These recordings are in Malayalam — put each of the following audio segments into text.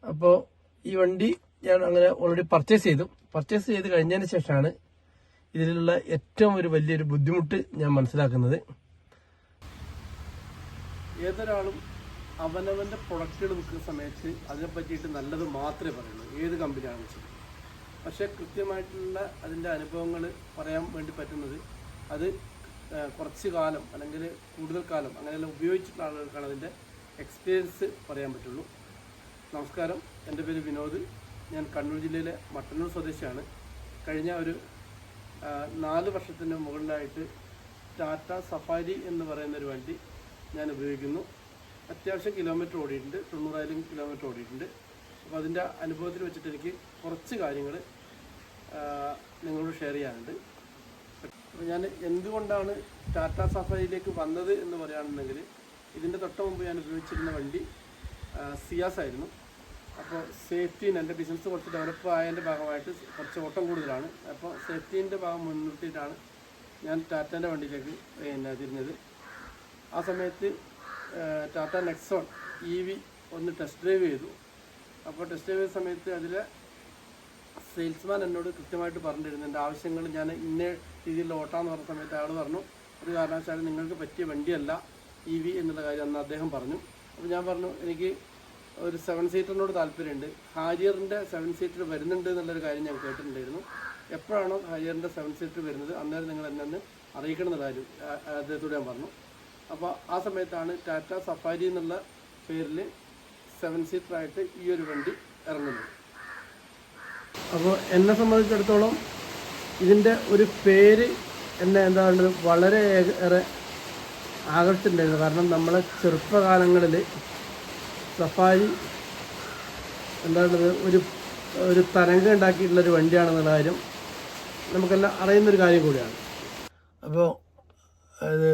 അപ്പോൾ ഈ വണ്ടി ഞാൻ അങ്ങനെ ഓൾറെഡി പർച്ചേസ് ചെയ്ത് കഴിഞ്ഞതിന് ശേഷമാണ് ഇതിലുള്ള ഏറ്റവും വലിയൊരു ബുദ്ധിമുട്ട് ഞാൻ മനസ്സിലാക്കുന്നത്. ഏതൊരാളും അവനവന്റെ പ്രൊഡക്റ്റുകൾ വിൽക്കുന്ന സമയത്ത് അതിനെ പറ്റിയിട്ട് നല്ലത് മാത്രമേ പറയുള്ളൂ, ഏത് കമ്പനിയാണെന്ന് വെച്ചാൽ. പക്ഷേ കൃത്യമായിട്ടുള്ള അതിൻ്റെ അനുഭവങ്ങൾ പറയാൻ വേണ്ടി പറ്റുന്നത് അത് കുറച്ച് കാലം അല്ലെങ്കിൽ കൂടുതൽ കാലം അങ്ങനെയെല്ലാം ഉപയോഗിച്ചിട്ടുള്ള ആളുകൾക്കാണ് അതിൻ്റെ എക്സ്പീരിയൻസ് പറയാൻ പറ്റുള്ളൂ. നമസ്കാരം, എൻ്റെ പേര് വിനോദ്. ഞാൻ കണ്ണൂർ ജില്ലയിലെ മട്ടന്നൂർ സ്വദേശിയാണ്. കഴിഞ്ഞ ഒരു 4 വർഷത്തിന് മുകളിലായിട്ട് ടാറ്റ സഫാരി എന്ന് പറയുന്നൊരു വണ്ടി ഞാൻ ഉപയോഗിക്കുന്നു. അത്യാവശ്യം കിലോമീറ്റർ ഓടിയിട്ടുണ്ട്, 90,000 കിലോമീറ്റർ ഓടിയിട്ടുണ്ട്. അപ്പോൾ അതിൻ്റെ അനുഭവത്തിൽ വെച്ചിട്ട് എനിക്ക് കുറച്ച് കാര്യങ്ങൾ നിങ്ങളോട് ഷെയർ ചെയ്യാനുണ്ട്. അപ്പോൾ ഞാൻ എന്തുകൊണ്ടാണ് ടാറ്റ സഫാരിയിലേക്ക് വന്നത് എന്ന് പറയുകയാണെന്നുണ്ടെങ്കിൽ, ഇതിൻ്റെ തൊട്ട് മുമ്പ് ഞാൻ ഉപയോഗിച്ചിരുന്ന വണ്ടി സിയാസ് ആയിരുന്നു. അപ്പോൾ സേഫ്റ്റീന് എൻ്റെ ബിസിനസ് കുറച്ച് ഡെവലപ്പ് ആയതിൻ്റെ ഭാഗമായിട്ട് കുറച്ച് ഓട്ടം കൂടുതലാണ്. അപ്പോൾ സേഫ്റ്റീൻ്റെ ഭാഗം മുൻനിർത്തിയിട്ടാണ് ഞാൻ ടാറ്റേൻ്റെ വണ്ടിയിലേക്ക് തിരിഞ്ഞത്. ആ സമയത്ത് ടാറ്റ നെക്സോൺ EV ഒന്ന് ടെസ്റ്റ് ഡ്രൈവ് ചെയ്തു. അപ്പോൾ ടെസ്റ്റ് ഡ്രൈവ് ചെയ്ത സമയത്ത് അതിലെ സെയിൽസ്മാൻ എന്നോട് കൃത്യമായിട്ട് പറഞ്ഞിരുന്നു എൻ്റെ ആവശ്യങ്ങൾ. ഞാൻ ഇന്ന രീതിയിലുള്ള ഓട്ടാന്ന് പറഞ്ഞ സമയത്ത് അയാൾ പറഞ്ഞു, ഒരു കാരണവശാലും നിങ്ങൾക്ക് പറ്റിയ വണ്ടിയല്ല EV എന്നുള്ള കാര്യം അന്ന് അദ്ദേഹം പറഞ്ഞു. അപ്പോൾ ഞാൻ പറഞ്ഞു, എനിക്ക് ഒരു 7 സീറ്ററിനോട് താല്പര്യമുണ്ട്. ഹാരിയറിൻ്റെ 7 സീറ്റർ വരുന്നുണ്ട് എന്നുള്ളൊരു കാര്യം ഞാൻ കേട്ടിട്ടുണ്ടായിരുന്നു. എപ്പോഴാണോ ഹാരിയറിൻ്റെ 7 സീറ്റർ വരുന്നത് അന്നേരം നിങ്ങൾ എന്നെ ഒന്ന് അറിയിക്കണം എന്നുള്ള കാര്യം അദ്ദേഹത്തോട് ഞാൻ പറഞ്ഞു. അപ്പോൾ ആ സമയത്താണ് ടാറ്റ സഫാരി എന്നുള്ള പേരിൽ 7 സീറ്ററായിട്ട് ഈ ഒരു വണ്ടി ഇറങ്ങുന്നത്. അപ്പോൾ എന്നെ സംബന്ധിച്ചിടത്തോളം ഇതിൻ്റെ ഒരു പേര് എന്നെ എന്താണ് വളരെ ഏറെ ആകർഷിച്ചിട്ടുണ്ടായിരുന്നു. കാരണം നമ്മളെ ചെറുപ്പകാലങ്ങളിൽ സഫാരി എന്താണത് ഒരു തരംഗം ഉണ്ടാക്കിയിട്ടുള്ളൊരു വണ്ടിയാണെന്നുള്ള കാര്യം നമുക്കെല്ലാം അറിയുന്നൊരു കാര്യം കൂടിയാണ്. അപ്പോൾ അത്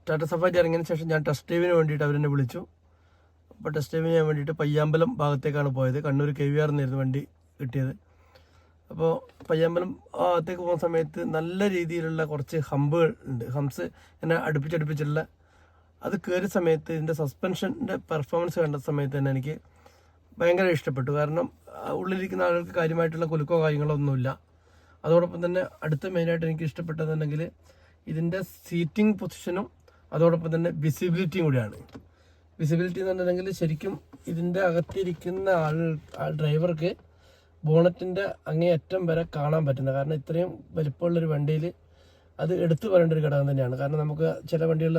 ടാറ്റ സഫാരി ഇറങ്ങിയതിന് ശേഷം ഞാൻ ടെസ്റ്റ് ഡ്രൈവിന് വേണ്ടിയിട്ട് അവരെന്നെ വിളിച്ചു. അപ്പോൾ ടെസ്റ്റ് ഡ്രൈവിന് ചെയ്യാൻ വേണ്ടിയിട്ട് പയ്യാമ്പലം ഭാഗത്തേക്കാണ് പോയത്. കണ്ണൂർ KVR എന്നായിരുന്നു വണ്ടി കിട്ടിയത്. അപ്പോൾ പയ്യാമ്പലം ഭാഗത്തേക്ക് പോകുന്ന സമയത്ത് നല്ല രീതിയിലുള്ള കുറച്ച് ഹമ്പുകൾ ഉണ്ട്. ഹംസ് എന്നെ അടുപ്പിച്ചുള്ള അത് കയറിയ സമയത്ത് ഇതിൻ്റെ സസ്പെൻഷൻ്റെ പെർഫോമൻസ് കണ്ട സമയത്ത് തന്നെ എനിക്ക് ഭയങ്കര ഇഷ്ടപ്പെട്ടു. കാരണം ഉള്ളിലിരിക്കുന്ന ആളുകൾക്ക് കാര്യമായിട്ടുള്ള കുലുക്കോ കാര്യങ്ങളോ ഒന്നുമില്ല. അതോടൊപ്പം തന്നെ അടുത്ത മെയിനായിട്ട് എനിക്ക് ഇഷ്ടപ്പെട്ടതെന്നുണ്ടെങ്കിൽ ഇതിൻ്റെ സീറ്റിംഗ് പൊസിഷനും അതോടൊപ്പം തന്നെ വിസിബിലിറ്റിയും കൂടിയാണ്. വിസിബിലിറ്റി എന്ന് പറഞ്ഞിട്ടുണ്ടെങ്കിൽ ശരിക്കും ഇതിൻ്റെ അകത്തിരിക്കുന്ന ഡ്രൈവർക്ക് ബോണറ്റിൻ്റെ അങ്ങേയറ്റം വരെ കാണാൻ പറ്റുന്നത്. കാരണം ഇത്രയും വലിപ്പമുള്ളൊരു വണ്ടിയിൽ അത് എടുത്തു പറയേണ്ട ഒരു ഘടകം തന്നെയാണ്. കാരണം നമുക്ക് ചില വണ്ടികളിൽ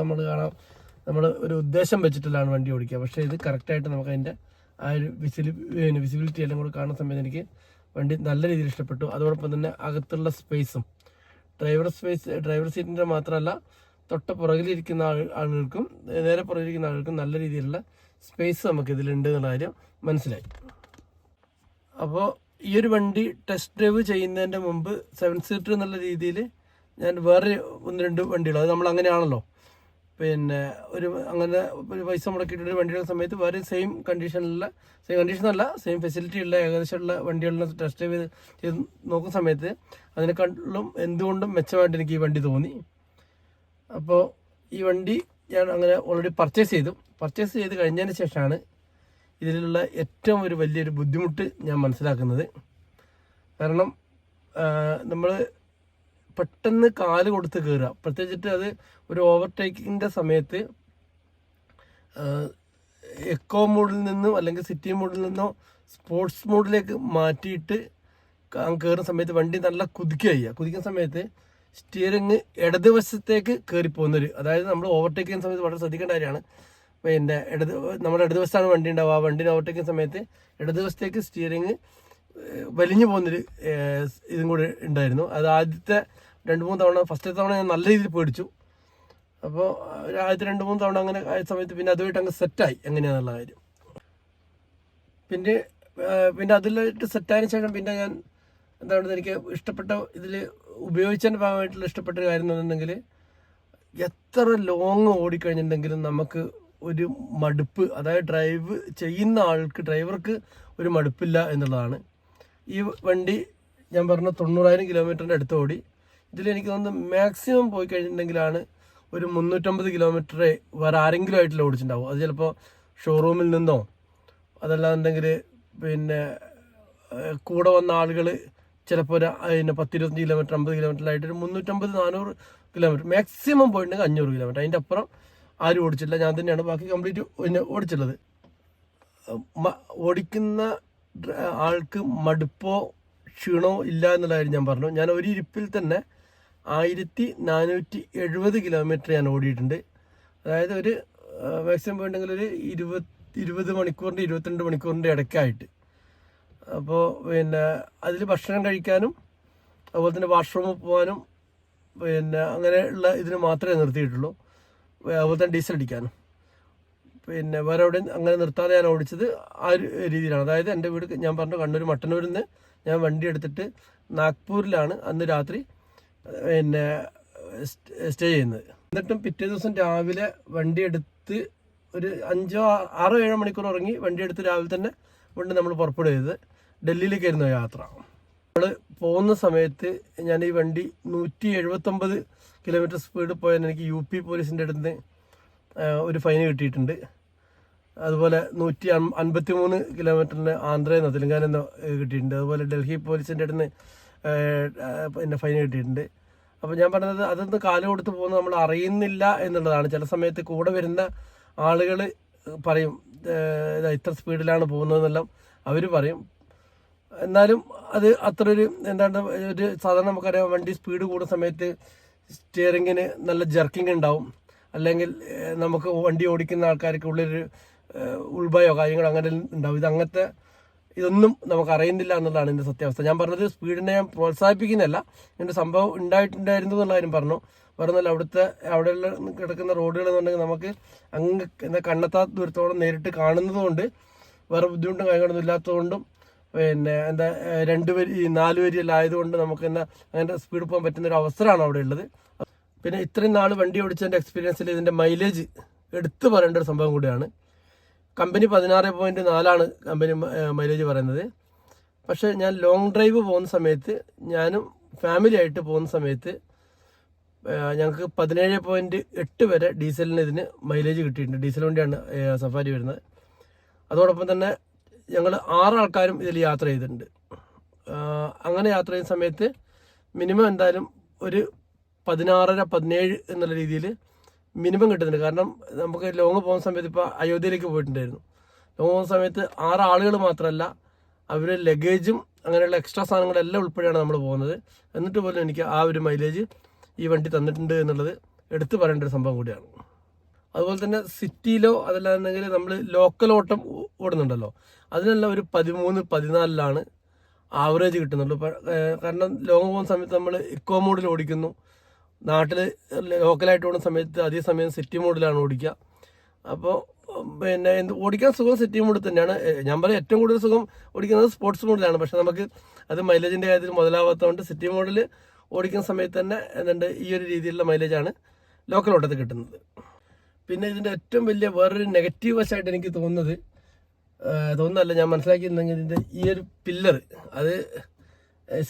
നമ്മൾ ഒരു ഉദ്ദേശം വെച്ചിട്ടുള്ളതാണ് വണ്ടി ഓടിക്കുക. പക്ഷേ ഇത് കറക്റ്റായിട്ട് നമുക്ക് അതിൻ്റെ ആ ഒരു വിസിബിലിറ്റി എല്ലാം കൂടി കാണുന്ന സമയത്ത് എനിക്ക് വണ്ടി നല്ല രീതിയിൽ ഇഷ്ടപ്പെട്ടു. അതോടൊപ്പം തന്നെ അകത്തുള്ള സ്പേസും ഡ്രൈവർ സീറ്റിൻ്റെ മാത്രമല്ല തൊട്ട് പുറകിലിരിക്കുന്ന ആളുകൾക്കും നേരെ പുറകിലിരിക്കുന്ന ആളുകൾക്കും നല്ല രീതിയിലുള്ള സ്പേസ് നമുക്ക് ഇതിലുണ്ട് എന്നുള്ള കാര്യം മനസ്സിലായി. അപ്പോൾ ഈ ഒരു വണ്ടി ടെസ്റ്റ് ഡ്രൈവ് ചെയ്യുന്നതിൻ്റെ മുമ്പ് 7 സീറ്റർ എന്നുള്ള രീതിയിൽ ഞാൻ വേറെ 1-2 വണ്ടികൾ, അത് നമ്മൾ അങ്ങനെയാണല്ലോ, പിന്നെ അങ്ങനെ ഒരു പൈസ മുടക്കിയിട്ടൊരു വണ്ടിയുടെ സമയത്ത് വേറെ സെയിം കണ്ടീഷനല്ല സെയിം ഫെസിലിറ്റി ഉള്ള ഏകദേശമുള്ള വണ്ടികളിൽ ടെസ്റ്റ് ഡ്രൈവ് ചെയ്ത് നോക്കുന്ന സമയത്ത് അതിനെക്കാളും എന്തുകൊണ്ടും മെച്ചമായിട്ട് എനിക്ക് ഈ വണ്ടി തോന്നി. അപ്പോൾ ഈ വണ്ടി ഞാൻ അങ്ങനെ ഓൾറെഡി പർച്ചേസ് ചെയ്ത് കഴിഞ്ഞതിന് ശേഷമാണ് ഇതിലുള്ള ഏറ്റവും വലിയൊരു ബുദ്ധിമുട്ട് ഞാൻ മനസ്സിലാക്കുന്നത്. കാരണം നമ്മൾ പെട്ടെന്ന് കാല് കൊടുത്ത് കയറുക, പ്രത്യേകിച്ചിട്ട് അത് ഒരു ഓവർടേക്കിങ്ങിൻ്റെ സമയത്ത് എക്കോ മോഡിൽ നിന്നും അല്ലെങ്കിൽ സിറ്റി മോഡിൽ നിന്നോ സ്പോർട്സ് മോഡിലേക്ക് മാറ്റിയിട്ട് കയറുന്ന സമയത്ത് വണ്ടി നല്ല കുതിക്കുന്ന സമയത്ത് സ്റ്റിയറിങ് ഇടതുവശത്തേക്ക് കയറിപ്പോകുന്നൊരു, അതായത് നമ്മൾ ഓവർടേക്ക് ചെയ്യുന്ന സമയത്ത് വളരെ ശ്രദ്ധിക്കേണ്ട കാര്യമാണ്. പിന്നെ നമ്മുടെ ഇടതുവശത്താണ് വണ്ടി ഉണ്ടാവുക. ആ വണ്ടിനെ ഓവർടേക്ക് ചെയ്യുന്ന സമയത്ത് ഇടതുവശത്തേക്ക് സ്റ്റിയറിങ് വലിഞ്ഞു പോകുന്നൊരു ഇതും കൂടി ഉണ്ടായിരുന്നു. അത് ആദ്യത്തെ 2-3 തവണ, ഫസ്റ്റത്തെ തവണ ഞാൻ നല്ല രീതിയിൽ പേടിച്ചു. അപ്പോൾ ആദ്യത്തെ 2-3 തവണ അങ്ങനെ ആയ സമയത്ത് പിന്നെ അതുമായിട്ട് അങ്ങ് സെറ്റായി എങ്ങനെയാണെന്നുള്ള കാര്യം. പിന്നെ അതിലായിട്ട് സെറ്റായതിനു ശേഷം പിന്നെ ഞാൻ എനിക്ക് ഇഷ്ടപ്പെട്ട ഇതിൽ ഉപയോഗിച്ചതിൻ്റെ ഭാഗമായിട്ടുള്ള ഇഷ്ടപ്പെട്ടൊരു കാര്യം എന്നുണ്ടെങ്കിൽ, എത്ര ലോങ് ഓടിക്കഴിഞ്ഞിട്ടുണ്ടെങ്കിലും നമുക്ക് ഒരു മടുപ്പ്, അതായത് ഡ്രൈവ് ചെയ്യുന്ന ഡ്രൈവർക്ക് ഒരു മടുപ്പില്ല എന്നുള്ളതാണ്. ഈ വണ്ടി ഞാൻ പറഞ്ഞ 90,000 കിലോമീറ്ററിൻ്റെ അടുത്ത് ഓടി. ഇതിലെനിക്ക് തോന്നുന്നു മാക്സിമം പോയി കഴിഞ്ഞിട്ടുണ്ടെങ്കിലാണ് ഒരു 350 കിലോമീറ്റർ വേറെ ആരെങ്കിലും ആയിട്ടില്ല ഓടിച്ചിട്ടുണ്ടാവും. അത് ചിലപ്പോൾ ഷോറൂമിൽ നിന്നോ അതല്ലാന്നുണ്ടെങ്കിൽ പിന്നെ കൂടെ വന്ന ആളുകൾ ചിലപ്പോൾ ഒരു 10-25 കിലോമീറ്റർ 50 കിലോമീറ്ററിലായിട്ട് ഒരു 350-400 കിലോമീറ്റർ മാക്സിമം പോയിട്ടുണ്ടെങ്കിൽ 500 കിലോമീറ്റർ. അതിൻ്റെ അപ്പുറം ആരും ഓടിച്ചില്ല, ഞാൻ തന്നെയാണ് ബാക്കി കംപ്ലീറ്റ് പിന്നെ ഓടിച്ചുള്ളത്. ഓടിക്കുന്ന ആൾക്ക് മടുപ്പോ ക്ഷീണമോ ഇല്ല എന്നുള്ള കാര്യം ഞാൻ പറഞ്ഞു. ഞാൻ ഒരു ഇരിപ്പിൽ തന്നെ 1470 കിലോമീറ്റർ ഞാൻ ഓടിയിട്ടുണ്ട്. അതായത് ഒരു മാക്സിമം പോയിട്ടുണ്ടെങ്കിൽ ഒരു 20 മണിക്കൂറിൻ്റെ 22 മണിക്കൂറിൻ്റെ ഇടയ്ക്കായിട്ട്. അപ്പോൾ പിന്നെ അതിൽ ഭക്ഷണം കഴിക്കാനും അതുപോലെ തന്നെ വാഷ്റൂമിൽ പോകാനും പിന്നെ അങ്ങനെയുള്ള ഇതിന് മാത്രമേ നിർത്തിയിട്ടുള്ളൂ. അതുപോലെ തന്നെ ഡീസൽ അടിക്കാനും പിന്നെ വേറെ എവിടെയും അങ്ങനെ നിർത്താതെ ഞാൻ ഓടിച്ചത് ആ ഒരു രീതിയിലാണ്. അതായത് എൻ്റെ വീട് ഞാൻ പറഞ്ഞു കണ്ണൂർ മട്ടന്നൂരിൽ നിന്ന് ഞാൻ വണ്ടി എടുത്തിട്ട് നാഗ്പൂരിലാണ് അന്ന് രാത്രി പിന്നെ സ്റ്റേ ചെയ്യുന്നത്. എന്നിട്ടും പിറ്റേ ദിവസം രാവിലെ വണ്ടി എടുത്ത് ഒരു 5-6-7 മണിക്കൂർ ഉറങ്ങി വണ്ടി എടുത്ത് രാവിലെ തന്നെ കൊണ്ട് നമ്മൾ പുറപ്പെടുകയത് ഡൽഹിയിലേക്കായിരുന്നു യാത്ര. നമ്മൾ പോകുന്ന സമയത്ത് ഞാൻ ഈ വണ്ടി 179 കിലോമീറ്റർ സ്പീഡ് പോയാൽ എനിക്ക് UP പോലീസിൻ്റെ അടുത്ത് ഒരു ഫൈൻ കിട്ടിയിട്ടുണ്ട്. അതുപോലെ 153 കിലോമീറ്ററിന് ആന്ധ്രയിൽ നിന്ന് തെലങ്കാനയിൽ നിന്ന് കിട്ടിയിട്ടുണ്ട്. അതുപോലെ ഡൽഹി പോലീസിൻ്റെ അടുത്ത് പിന്നെ ഫൈൻ കിട്ടിയിട്ടുണ്ട്. അപ്പോൾ ഞാൻ പറഞ്ഞത് അതൊന്ന് കാല് കൊടുത്ത് പോകുന്നത് നമ്മൾ അറിയുന്നില്ല എന്നുള്ളതാണ്. ചില സമയത്ത് കൂടെ വരുന്ന ആളുകൾ പറയും ഇത്ര സ്പീഡിലാണ് പോകുന്നതെന്നെല്ലാം അവർ പറയും. എന്നാലും അത് അത്ര ഒരു എന്താണ് ഒരു സാധാരണ നമുക്കറിയാം വണ്ടി സ്പീഡ് കൂടുന്ന സമയത്ത് സ്റ്റിയറിങ്ങിന് നല്ല ജർക്കിങ് ഉണ്ടാവും, അല്ലെങ്കിൽ നമുക്ക് വണ്ടി ഓടിക്കുന്ന ആൾക്കാർക്ക് ഉള്ളൊരു ഉൾഭയോ കാര്യങ്ങളോ അങ്ങനെ ഉണ്ടാവും. ഇതൊന്നും നമുക്ക് അറിയുന്നില്ല എന്നുള്ളതാണ് എൻ്റെ സത്യാവസ്ഥ. ഞാൻ പറഞ്ഞത് സ്പീഡിനെ ഞാൻ പ്രോത്സാഹിപ്പിക്കുന്നില്ല, എൻ്റെ സംഭവം ഉണ്ടായിട്ടുണ്ടായിരുന്നു എന്നുള്ള കാര്യം പറഞ്ഞു. പറഞ്ഞാൽ അവിടെയുള്ള കിടക്കുന്ന റോഡുകൾ എന്നുണ്ടെങ്കിൽ നമുക്ക് അങ്ങ് കണ്ണെത്താ ദൂരത്തോളം നേരിട്ട് കാണുന്നത് കൊണ്ട് വേറെ ബുദ്ധിമുട്ടും കാര്യങ്ങളൊന്നും ഇല്ലാത്തതുകൊണ്ടും പിന്നെ 2 വരി 4 വരിയെല്ലാം ആയതുകൊണ്ട് നമുക്ക് അങ്ങനെ സ്പീഡ് പോകാൻ പറ്റുന്ന ഒരു അവസരമാണ് അവിടെ ഉള്ളത്. പിന്നെ ഇത്രയും നാൾ വണ്ടി ഓടിച്ചതിൻ്റെ എക്സ്പീരിയൻസിൽ ഇതിൻ്റെ മൈലേജ് എടുത്തു പറയേണ്ട ഒരു സംഭവം കൂടിയാണ്. കമ്പനി 16.4 കമ്പനി മൈലേജ് പറയുന്നത്. പക്ഷേ ഞാൻ ലോങ് ഡ്രൈവ് പോകുന്ന സമയത്ത് ഞാനും ഫാമിലി ആയിട്ട് പോകുന്ന സമയത്ത് ഞങ്ങൾക്ക് 17.8 വരെ ഡീസലിന് ഇതിന് മൈലേജ് കിട്ടിയിട്ടുണ്ട്. ഡീസൽ വണ്ടിയാണ് സഫാരി വരുന്നത്. അതോടൊപ്പം തന്നെ ഞങ്ങൾ 6 ആൾക്കാരും ഇതിൽ യാത്ര ചെയ്തിട്ടുണ്ട്. അങ്ങനെ യാത്ര ചെയ്യുന്ന സമയത്ത് മിനിമം എന്തായാലും ഒരു 16-17 എന്നുള്ള രീതിയിൽ മിനിമം കിട്ടുന്നുണ്ട്. കാരണം നമുക്ക് ലോങ് പോകുന്ന സമയത്ത് ഇപ്പോൾ അയോധ്യയിലേക്ക് പോയിട്ടുണ്ടായിരുന്നു. ലോങ് പോകുന്ന സമയത്ത് 6 ആളുകൾ മാത്രമല്ല, അവർ ലഗേജും അങ്ങനെയുള്ള എക്സ്ട്രാ സാധനങ്ങളെല്ലാം ഉൾപ്പെടെയാണ് നമ്മൾ പോകുന്നത്. എന്നിട്ട് പോലും എനിക്ക് ആ ഒരു മൈലേജ് ഈ വണ്ടി തന്നിട്ടുണ്ട് എന്നുള്ളത് എടുത്തു പറയേണ്ട ഒരു സംഭവം കൂടിയാണ്. അതുപോലെ തന്നെ സിറ്റിയിലോ അതല്ലാന്നുണ്ടെങ്കിൽ നമ്മൾ ലോക്കൽ ഓട്ടം ഓടുന്നുണ്ടല്ലോ, അതിനെല്ലാം ഒരു 13-14 ആവറേജ് കിട്ടുന്നുള്ളൂ. കാരണം ലോങ് പോകുന്ന സമയത്ത് നമ്മൾ ഇക്കോ മോഡിൽ ഓടിക്കുന്നു, നാട്ടിൽ ലോക്കലായിട്ട് ഓടുന്ന സമയത്ത് അധിക സമയം സിറ്റി മോഡിലാണ് ഓടിക്കുക. അപ്പോൾ പിന്നെ ഓടിക്കാൻ സുഖം സിറ്റി മോഡിൽ തന്നെയാണ്. ഞാൻ പറയാം ഏറ്റവും കൂടുതൽ സുഖം ഓടിക്കുന്നത് സ്പോർട്സ് മോഡിലാണ്. പക്ഷെ നമുക്ക് അത് മൈലേജിൻ്റെ കാര്യത്തിൽ മുതലാവാത്തതുകൊണ്ട് സിറ്റി മോഡിൽ ഓടിക്കുന്ന സമയത്ത് തന്നെ എന്തുണ്ട് ഈ ഒരു രീതിയിലുള്ള മൈലേജാണ് ലോക്കൽ ഓട്ടത്തിൽ കിട്ടുന്നത്. പിന്നെ ഇതിൻ്റെ ഏറ്റവും വലിയ വേറൊരു നെഗറ്റീവ് വശമായിട്ട് എനിക്ക് തോന്നുന്നതല്ല, ഞാൻ മനസ്സിലാക്കിയിരുന്നെങ്കിൽ ഇതിൻ്റെ ഈ ഒരു പില്ലർ അത്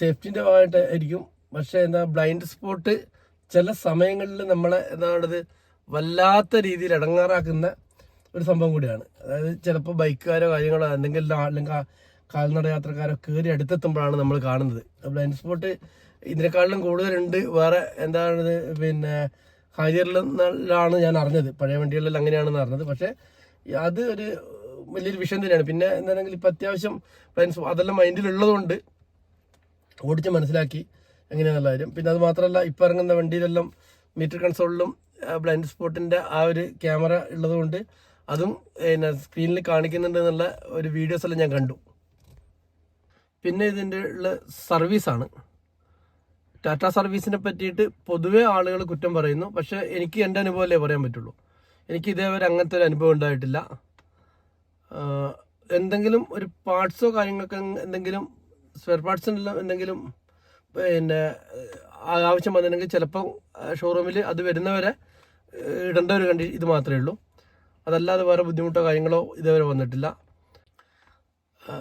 സേഫ്റ്റിൻ്റെ ഭാഗമായിട്ടായിരിക്കും. പക്ഷേ ബ്ലൈൻഡ് സ്പോട്ട് ചില സമയങ്ങളിൽ നമ്മളെ വല്ലാത്ത രീതിയിൽ ഇടങ്ങാറാക്കുന്ന ഒരു സംഭവം കൂടിയാണ്. അതായത് ചിലപ്പോൾ ബൈക്കുകാരോ കാര്യങ്ങളോ അല്ലെങ്കിൽ കാൽനട യാത്രക്കാരോ കയറി അടുത്തെത്തുമ്പോഴാണ് നമ്മൾ കാണുന്നത്. ബ്ലൈൻഡ് സ്പോട്ട് ഇതിനേക്കാളിലും കൂടുതലുണ്ട് വേറെ പിന്നെ ഹാരിയറിലാണ് ഞാൻ അറിഞ്ഞത്. പഴയ വണ്ടികളിൽ അങ്ങനെയാണെന്ന് അറിഞ്ഞത്. പക്ഷേ അത് ഒരു വലിയൊരു വിഷയം തന്നെയാണ്. പിന്നെ എന്താണെങ്കിൽ ഇപ്പം അത്യാവശ്യം അതെല്ലാം മൈൻഡിലുള്ളതുകൊണ്ട് ഓടിച്ച് മനസ്സിലാക്കി എങ്ങനെയാണെന്നുള്ള കാര്യം. പിന്നെ അത് മാത്രമല്ല, ഇപ്പം ഇറങ്ങുന്ന വണ്ടിയിലെല്ലാം മീറ്റർ കൺസോളിലും ബ്ലൈൻഡ് സ്പോട്ടിൻ്റെ ആ ഒരു ക്യാമറ ഉള്ളതുകൊണ്ട് അതും സ്ക്രീനിൽ കാണിക്കുന്നുണ്ട് എന്നുള്ള ഒരു വീഡിയോസ് എല്ലാം ഞാൻ കണ്ടു. പിന്നെ ഇതിൻ്റെ ഉള്ള സർവീസാണ്. ടാറ്റ സർവീസിനെ പറ്റിയിട്ട് പൊതുവെ ആളുകൾ കുറ്റം പറയുന്നു. പക്ഷേ എനിക്ക് എൻ്റെ അനുഭവമല്ലേ പറയാൻ പറ്റുള്ളൂ. എനിക്ക് ഇതേവരെ അങ്ങനത്തെ ഒരു അനുഭവം ഉണ്ടായിട്ടില്ല. എന്തെങ്കിലും ഒരു പാർട്സോ കാര്യങ്ങളൊക്കെ എന്തെങ്കിലും സ്പെയർ പാർട്സിനെല്ലാം എന്തെങ്കിലും പിന്നെ ആവശ്യം വന്നിട്ടുണ്ടെങ്കിൽ ചിലപ്പോൾ ഷോറൂമിൽ അത് വരുന്നവരെ ഇടേണ്ട ഒരു ഇത് മാത്രമേ ഉള്ളൂ. അതല്ലാതെ വേറെ ബുദ്ധിമുട്ടോ കാര്യങ്ങളോ ഇതേവരെ വന്നിട്ടില്ല.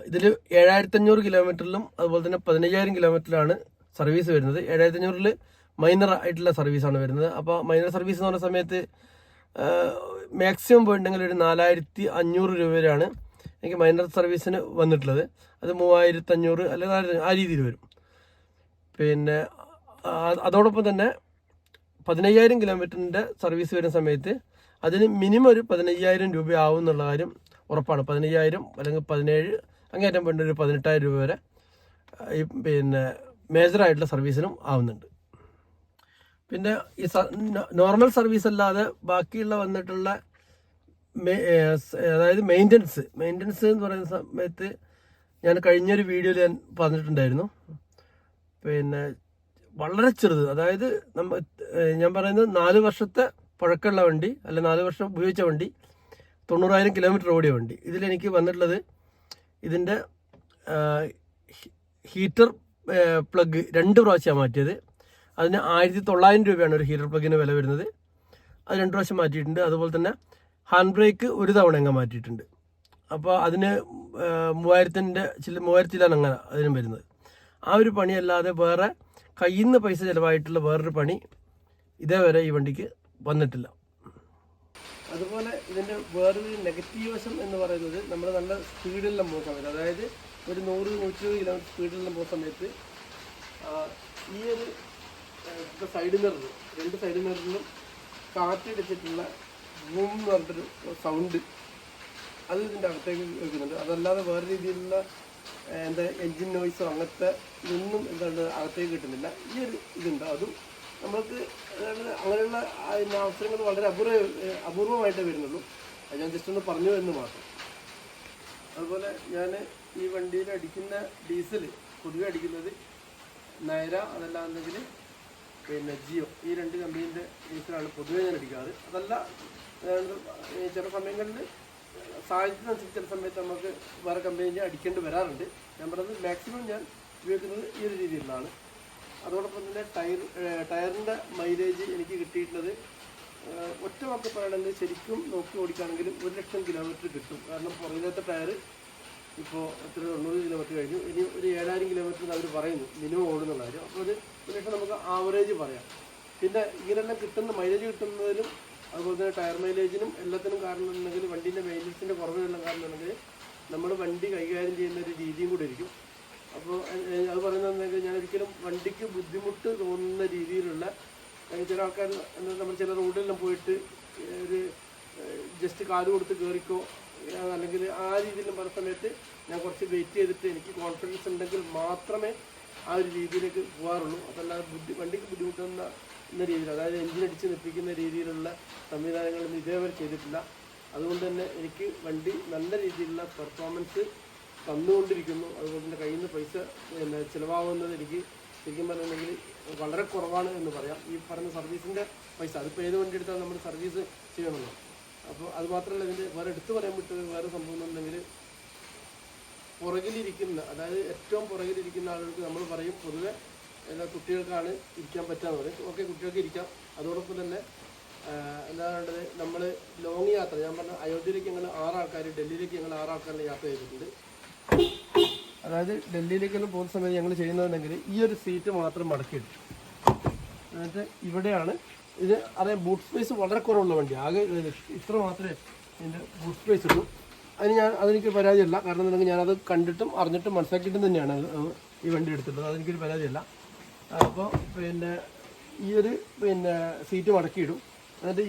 ഇതിൽ 7500 കിലോമീറ്ററിലും അതുപോലെ തന്നെ 15000 കിലോമീറ്ററിലാണ് സർവീസ് വരുന്നത്. 7500 മൈനർ ആയിട്ടുള്ള സർവീസാണ് വരുന്നത്. അപ്പോൾ മൈനർ സർവീസ് എന്ന് പറഞ്ഞ സമയത്ത് മാക്സിമം പോയിട്ടുണ്ടെങ്കിൽ ഒരു 4500 രൂപ വരെയാണ് എനിക്ക് മൈനർ സർവീസിന് വന്നിട്ടുള്ളത്. അത് 3500 അല്ലെങ്കിൽ ആ രീതിയിൽ വരും. പിന്നെ അതോടൊപ്പം തന്നെ 15000 കിലോമീറ്ററിൻ്റെ സർവീസ് വരുന്ന സമയത്ത് അതിന് മിനിമം ഒരു 15000 രൂപ ആവും എന്നുള്ള കാര്യം ഉറപ്പാണ്. 15000 അല്ലെങ്കിൽ 17, അങ്ങേറ്റം വേണ്ട ഒരു 18000 രൂപ വരെ ഈ പിന്നെ മേജറായിട്ടുള്ള സർവീസിനും ആവുന്നുണ്ട്. പിന്നെ ഈ നോർമൽ സർവീസ് അല്ലാതെ ബാക്കിയുള്ള വന്നിട്ടുള്ള അതായത് മെയിൻ്റനൻസ് എന്ന് പറയുന്ന സമയത്ത് ഞാൻ കഴിഞ്ഞൊരു വീഡിയോയിൽ ഞാൻ പറഞ്ഞിട്ടുണ്ടായിരുന്നു. പിന്നെ വളരെ ചെറുത്, അതായത് ഞാൻ പറയുന്നത് 4 വർഷത്തെ പഴക്കമുള്ള വണ്ടി, അല്ല 4 വർഷം ഉപയോഗിച്ച വണ്ടി, 90000 കിലോമീറ്റർ ഓടിയ വണ്ടി. ഇതിലെനിക്ക് വന്നിട്ടുള്ളത് ഇതിൻ്റെ ഹീറ്റർ പ്ലഗ് 2 പ്രാവശ്യമാണ് മാറ്റിയത്. അതിന് 1900 രൂപയാണ് ഒരു ഹീറ്റർ പ്ലഗിന് വില വരുന്നത്. അത് 2 പ്രാവശ്യം മാറ്റിയിട്ടുണ്ട്. അതുപോലെ തന്നെ ഹാൻഡ് ബ്രേക്ക് ഒരു തവണ എങ്ങനെ മാറ്റിയിട്ടുണ്ട്. അപ്പോൾ അതിന് 3000 അങ്ങനെ അതിനും വരുന്നത്. ആ ഒരു പണിയല്ലാതെ വേറെ കയ്യിൽ നിന്ന് പൈസ ചിലവായിട്ടുള്ള വേറൊരു പണി ഇതേവരെ ഈ വണ്ടിക്ക് വന്നിട്ടില്ല. അതുപോലെ ഇതിൻ്റെ വേറൊരു നെഗറ്റീവ് വശം എന്ന് പറയുന്നത് നമ്മൾ നല്ല സ്പീഡിലെല്ലാം പോകുന്ന സമയത്ത്, അതായത് ഒരു 100-120 കിലോമീറ്റർ സ്പീഡിലെല്ലാം പോകുന്ന സമയത്ത് ഈ ഒരു സൈഡ് മിറർ, 2 സൈഡ് മിററിലും കാറ്റടിച്ചിട്ടുള്ള ബൂം എന്ന് പറഞ്ഞിട്ടൊരു സൗണ്ട് അത് ഇതിൻ്റെ അകത്തേക്ക് കേൾക്കുന്നുണ്ട്. അതല്ലാതെ വേറെ രീതിയിലുള്ള എൻജിൻ നോയ്സോ അങ്ങനത്തെ ഇതൊന്നും അകത്തേക്ക് കിട്ടുന്നില്ല. ഈ ഒരു ഇതുണ്ട്. അതും നമ്മൾക്ക് അങ്ങനെയുള്ള അവസരങ്ങൾ വളരെ അപൂർവമായിട്ടേ വരുന്നുള്ളൂ. അത് ഞാൻ ജസ്റ്റ് ഒന്ന് പറഞ്ഞു എന്ന് മാത്രം. അതുപോലെ ഞാൻ ഈ വണ്ടിയിൽ അടിക്കുന്ന ഡീസൽ പൊതുവെ അടിക്കുന്നത് നയര, അതല്ലാന്നെങ്കിൽ പിന്നെ ജിയോ, ഈ 2 കമ്പനീൻ്റെ ഡീസലാണ് പൊതുവെ ഞാൻ അടിക്കാറ്. അതല്ല ചില സമയങ്ങളിൽ സാഹചര്യത്തിനനുസരിച്ച് ചില സമയത്ത് നമുക്ക് വേറെ കമ്പനി അടിക്കേണ്ടി വരാറുണ്ട്. ഞാൻ പറയുന്നത് മാക്സിമം ഞാൻ ഉപയോഗിക്കുന്നത് ഈ ഒരു രീതിയിലാണ്. അതോടൊപ്പം തന്നെ ടയറിൻ്റെ മൈലേജ് എനിക്ക് കിട്ടിയിട്ടുള്ളത് ഒറ്റ വാക്ക് പറയുകയാണെങ്കിൽ ശരിക്കും നോക്കി ഓടിക്കുകയാണെങ്കിൽ 1,00,000 കിലോമീറ്റർ കിട്ടും. കാരണം പുറകിലത്തെ ടയർ ഇപ്പോൾ 90 കിലോമീറ്റർ കഴിഞ്ഞു. ഇനി ഒരു 7000 കിലോമീറ്റർ അവർ പറയുന്നു മിനിമം ഓടുന്നുള്ള കാര്യം. അപ്പോൾ ഒരു 1,00,000 നമുക്ക് ആവറേജ് പറയാം. പിന്നെ ഇങ്ങനെല്ലാം കിട്ടുന്ന മൈലേജ് കിട്ടുന്നതിനും അതുപോലെ തന്നെ ടയർ മൈലേജിനും എല്ലാത്തിനും കാരണം ഉണ്ടെങ്കിൽ വണ്ടീൻ്റെ മെയിൻ്റനൻസിൻ്റെ കുറവിനെല്ലാം കാരണം ഉണ്ടെങ്കിൽ നമ്മൾ വണ്ടി കൈകാര്യം ചെയ്യുന്ന ഒരു രീതിയും കൂടെ ഇരിക്കും. അപ്പോൾ അത് പറയുന്നതെങ്കിൽ ഞാൻ ഒരിക്കലും വണ്ടിക്ക് ബുദ്ധിമുട്ട് തോന്നുന്ന രീതിയിലുള്ള ചില ആൾക്കാർ നമ്മൾ ചില റോഡിലെല്ലാം പോയിട്ട് ഒരു ജസ്റ്റ് കാല് കൊടുത്ത് കയറിക്കോ അല്ലെങ്കിൽ ആ രീതിയിലും പറഞ്ഞ സമയത്ത് ഞാൻ കുറച്ച് വെയിറ്റ് ചെയ്തിട്ട് എനിക്ക് കോൺഫിഡൻസ് ഉണ്ടെങ്കിൽ മാത്രമേ ആ ഒരു രീതിയിലേക്ക് പോകാറുള്ളൂ. അതല്ലാതെ വണ്ടിക്ക് ബുദ്ധിമുട്ടുന്ന രീതിയിൽ, അതായത് എഞ്ചിനടിച്ച് നിൽപ്പിക്കുന്ന രീതിയിലുള്ള സംവിധാനങ്ങളൊന്നും ഇതേവരെ ചെയ്തിട്ടില്ല. അതുകൊണ്ട് തന്നെ എനിക്ക് വണ്ടി നല്ല രീതിയിലുള്ള പെർഫോമൻസ് തന്നുകൊണ്ടിരിക്കുന്നു. അതുപോലെ തന്നെ കയ്യിൽ നിന്ന് പൈസ ചിലവാകുന്നത് എനിക്ക് ശരിക്കും പറഞ്ഞിട്ടുണ്ടെങ്കിൽ വളരെ കുറവാണ് എന്ന് പറയാം. ഈ പറഞ്ഞ സർവീസിൻ്റെ പൈസ അതിപ്പോൾ ഏത് വണ്ടി എടുത്താലും നമ്മൾ സർവീസ് ചെയ്യണമല്ലോ. അപ്പോൾ അത് മാത്രമല്ല, ഇതിൻ്റെ വേറെ എടുത്തു പറയാൻ പറ്റുന്ന വേറെ സംഭവം എന്നുണ്ടെങ്കിൽ പുറകിലിരിക്കുന്ന, അതായത് ഏറ്റവും പുറകിലിരിക്കുന്ന ആളുകൾക്ക് നമ്മൾ പറയും പൊതുവെ എല്ലാ കുട്ടികൾക്കാണ് ഇരിക്കാൻ പറ്റാന്ന് പറയും. ഓക്കെ, കുട്ടികൾക്ക് ഇരിക്കാം. അതോടൊപ്പം തന്നെ എന്താ വേണ്ടത്, നമ്മൾ ലോങ് യാത്ര, ഞാൻ പറഞ്ഞ അയോധ്യയിലേക്ക് ഞങ്ങൾ 6 ആൾക്കാർ, ഡൽഹിയിലേക്ക് ഞങ്ങൾ 6 ആൾക്കാരുടെ യാത്ര ചെയ്തിട്ടുണ്ട്. അതായത് ഡൽഹിയിലേക്കെല്ലാം പോകുന്ന സമയത്ത് ഞങ്ങൾ ചെയ്യുന്നതെങ്കിൽ ഈ ഒരു സീറ്റ് മാത്രം മടക്കിയിടും. എന്നിട്ട് ഇവിടെയാണ് ഇത്. അറിയാം, ബൂട്ട് സ്പേസ് വളരെ കുറവുള്ള വണ്ടി, ആകെ ഇത്ര മാത്രമേ ഇതിൻ്റെ ബൂട്ട് സ്പേസ് ഉള്ളൂ. അതെനിക്ക് പരാതിയല്ല. കാരണം എന്നുണ്ടെങ്കിൽ ഞാനത് കണ്ടിട്ടും അറിഞ്ഞിട്ടും മനസ്സിലാക്കിയിട്ടും തന്നെയാണ് ഈ വണ്ടി എടുത്തിട്ടുള്ളത്. അതെനിക്കൊരു പരാതിയല്ല. അപ്പോൾ ഈ ഒരു സീറ്റ് മടക്കിയിടും. എന്നിട്ട്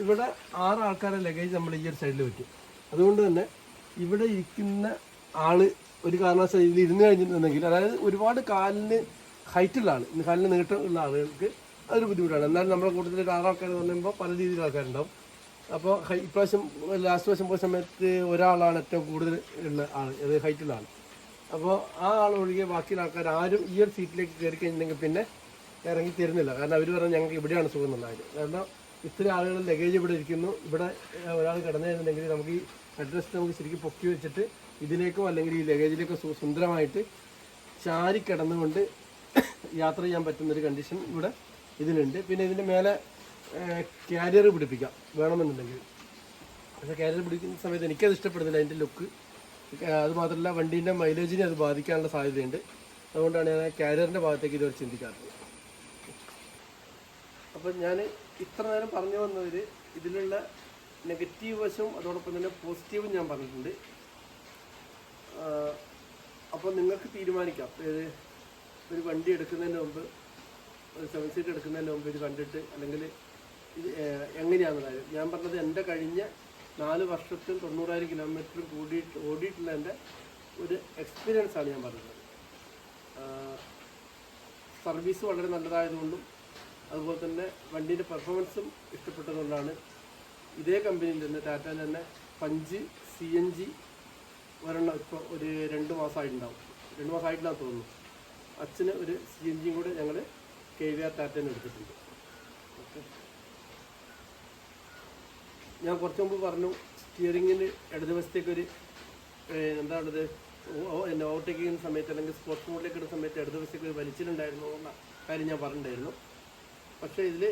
ഇവിടെ 6 ആൾക്കാരുടെ ലഗേജ് നമ്മൾ ഈ ഒരു സൈഡിൽ വെക്കും. അതുകൊണ്ട് തന്നെ ഇവിടെ ഇരിക്കുന്ന ആള് ഒരു കാരണവശാൽ ഇതിൽ ഇരുന്ന് കഴിഞ്ഞിട്ടുണ്ടെങ്കിൽ, അതായത് ഒരുപാട് കാലിന് ഹൈറ്റുള്ള ആൾ, കാലിന് നീട്ടമുള്ള ആളുകൾക്ക് അതൊരു ബുദ്ധിമുട്ടാണ്. എന്നാലും നമ്മുടെ കൂട്ടത്തിൽ 6 ആൾക്കാർ എന്ന് പറയുമ്പോൾ പല രീതിയിലുള്ള ആൾക്കാരുണ്ടാവും. അപ്പോൾ ഇപ്രാവശ്യം ലാസ്റ്റ് വർഷം പോയ സമയത്ത് ഒരാളാണ് ഏറ്റവും കൂടുതൽ ഉള്ള ആൾ, അത് ഹൈറ്റുള്ള ആൾ. അപ്പോൾ ആ ആൾ ഒഴികെ ബാക്കിയുള്ള ആൾക്കാർ ആരും ഈ ഒരു സീറ്റിലേക്ക് കയറി കഴിഞ്ഞിട്ടുണ്ടെങ്കിൽ പിന്നെ ഇറങ്ങി തരുന്നില്ല. കാരണം അവർ പറഞ്ഞാൽ ഞങ്ങൾക്ക് ഇവിടെയാണ് സുഖം എന്നുള്ളത്. കാരണം ഇത്രയും ആളുകൾ ലഗേജ് ഇവിടെ ഇരിക്കുന്നു, ഇവിടെ ഒരാൾ കിടന്നു കഴിഞ്ഞിട്ടുണ്ടെങ്കിൽ നമുക്ക് ഈ അഡ്രസ് നമുക്ക് ശരിക്കും പൊക്കി വെച്ചിട്ട് ഇതിലേക്കോ അല്ലെങ്കിൽ ഈ ലഗേജിലേക്കോ സുന്ദരമായിട്ട് ചാരി കിടന്നുകൊണ്ട് യാത്ര ചെയ്യാൻ പറ്റുന്നൊരു കണ്ടീഷൻ ഇവിടെ ഇതിലുണ്ട്. പിന്നെ ഇതിൻ്റെ മേലെ ക്യാരിയർ പിടിപ്പിക്കാം വേണമെന്നുണ്ടെങ്കിൽ. പക്ഷേ ക്യാരിയർ പിടിക്കുന്ന സമയത്ത് എനിക്കത് ഇഷ്ടപ്പെടുന്നില്ല, അതിൻ്റെ ലുക്ക്. അതുമാത്രമല്ല വണ്ടീൻ്റെ മൈലേജിനെ അത് ബാധിക്കാനുള്ള സാധ്യതയുണ്ട്. അതുകൊണ്ടാണ് ഞാൻ ക്യാരിയറിൻ്റെ ഭാഗത്തേക്ക് ഇതുവരെ ചിന്തിക്കാറുള്ളത്. അപ്പം ഞാൻ ഇത്ര നേരം പറഞ്ഞു വന്നതിൽ ഇതിലുള്ള നെഗറ്റീവ് വശവും അതോടൊപ്പം തന്നെ പോസിറ്റീവും ഞാൻ പറഞ്ഞിട്ടുണ്ട്. അപ്പോൾ നിങ്ങൾക്ക് തീരുമാനിക്കാം. ഒരു വണ്ടി എടുക്കുന്നതിന് മുമ്പ്, ഒരു 7 സീറ്റ് എടുക്കുന്നതിന് മുമ്പ് ഇത് കണ്ടിട്ട്, അല്ലെങ്കിൽ ഇത് എങ്ങനെയാണെന്നുള്ളത്. ഞാൻ പറഞ്ഞത് എൻ്റെ കഴിഞ്ഞ 4 വർഷത്തിൽ 90,000 കിലോമീറ്റർ ഓടിയിട്ടുള്ള എൻ്റെ ഒരു എക്സ്പീരിയൻസാണ് ഞാൻ പറഞ്ഞത്. സർവീസ് വളരെ നല്ലതായതുകൊണ്ടും അതുപോലെ തന്നെ വണ്ടീൻ്റെ പെർഫോമൻസും ഇഷ്ടപ്പെട്ടതുകൊണ്ടാണ് ഇതേ കമ്പനിയിൽ നിന്ന്, ടാറ്റാൻ്റെ തന്നെ പഞ്ച് CNG ഒരെണ്ണം ഇപ്പോൾ ഒരു 2 മാസമായിട്ടുണ്ടാവും, 2 മാസമായിട്ടില്ലാന്ന് തോന്നുന്നു. അച്ഛന് ഒരു CNGയും കൂടെ ഞങ്ങൾ KVR ടാറ്റേന്ന് എടുത്തിട്ടുണ്ട്. ഓക്കെ, ഞാൻ കുറച്ച് മുമ്പ് പറഞ്ഞു സ്റ്റിയറിങ്ങിന് ഇടതുവശത്തേക്കൊരു എന്താണത് ഓവർടേക്ക് ചെയ്യുന്ന സമയത്ത് അല്ലെങ്കിൽ സ്പോർട്സ് മോഡിലേക്ക് ഇടുന്ന സമയത്ത് ഇടതുവശത്തേക്ക് ഒരു വലിച്ചിലുണ്ടായിരുന്നു എന്ന കാര്യം ഞാൻ പറഞ്ഞിട്ടുണ്ടായിരുന്നു. പക്ഷേ ഇതിൽ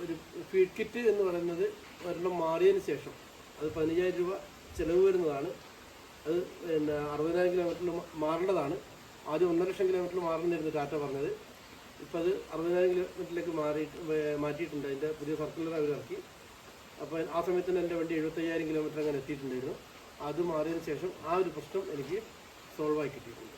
ഒരു ഫീഡ് കിറ്റ് എന്ന് പറയുന്നത് ഒരെണ്ണം മാറിയതിന് ശേഷം അത് 15,000 രൂപ ചിലവ് വരുന്നതാണ്. അത് 60,000 കിലോമീറ്ററിൽ മാറേണ്ടതാണ്. ആദ്യം 1,50,000 കിലോമീറ്ററിൽ മാറേണ്ടിരുന്നു ടാറ്റ പറഞ്ഞത്. ഇപ്പോൾ അത് 60,000 കിലോമീറ്ററിലേക്ക് മാറ്റിയിട്ടുണ്ട്. അതിൻ്റെ പുതിയ സർക്കുലർ അവർ ഇറക്കി. അപ്പോൾ ആ സമയത്ത് തന്നെ എൻ്റെ വണ്ടി 75,000 കിലോമീറ്റർ അങ്ങനെ എത്തിയിട്ടുണ്ടായിരുന്നു. അത് മാറിയതിന് ശേഷം ആ ഒരു പ്രശ്നം എനിക്ക് സോൾവായി കിട്ടിയിട്ടുണ്ട്.